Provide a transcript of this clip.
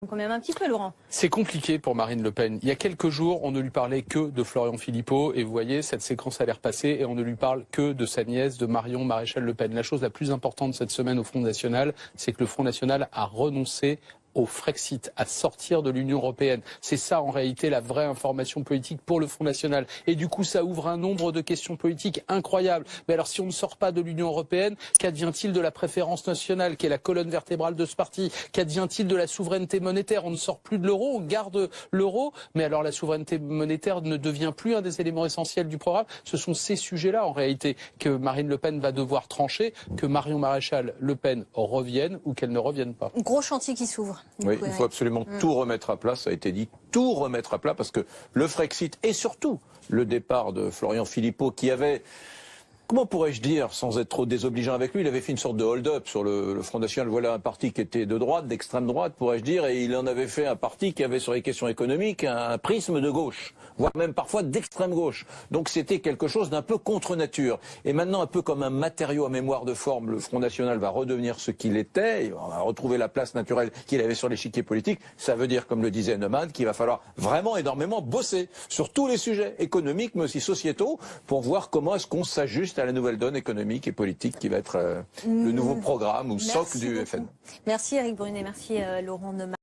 Quand même un petit peu, Laurent. C'est compliqué pour Marine Le Pen. Il y a quelques jours, on ne lui parlait que de Florian Philippot. Et vous voyez, cette séquence a l'air passée et on ne lui parle que de sa nièce, de Marion Maréchal Le Pen. La chose la plus importante cette semaine au Front National, c'est que le Front National a renoncé au Frexit, à sortir de l'Union européenne. C'est ça en réalité la vraie information politique pour le Front National. Et du coup, ça ouvre un nombre de questions politiques incroyables. Mais alors, si on ne sort pas de l'Union européenne, qu'advient-il de la préférence nationale, qui est la colonne vertébrale de ce parti? Qu'advient-il de la souveraineté monétaire? On ne sort plus de l'euro, on garde l'euro. Mais alors, la souveraineté monétaire ne devient plus un des éléments essentiels du programme. Ce sont ces sujets-là, en réalité, que Marine Le Pen va devoir trancher, que Marion Maréchal Le Pen revienne ou qu'elle ne revienne pas. Gros chantier qui s'ouvre. Oui, il faut absolument tout remettre à plat, ça a été dit, tout remettre à plat, parce que le Frexit et surtout le départ de Florian Philippot qui avait, comment pourrais-je dire, sans être trop désobligeant avec lui, il avait fait une sorte de hold-up sur le Front National. Voilà un parti qui était de droite, d'extrême droite, pourrais-je dire, et il en avait fait un parti qui avait sur les questions économiques un prisme de gauche, voire même parfois d'extrême gauche. Donc c'était quelque chose d'un peu contre nature. Et maintenant, un peu comme un matériau à mémoire de forme, le Front National va redevenir ce qu'il était, il va retrouver la place naturelle qu'il avait sur l'échiquier politique. Ça veut dire, comme le disait Neumann, qu'il va falloir vraiment énormément bosser sur tous les sujets économiques, mais aussi sociétaux, pour voir comment est-ce qu'on s'ajuste à la nouvelle donne économique et politique qui va être le nouveau programme ou socle du FN. Merci Eric Brunet, merci Laurent Neumann.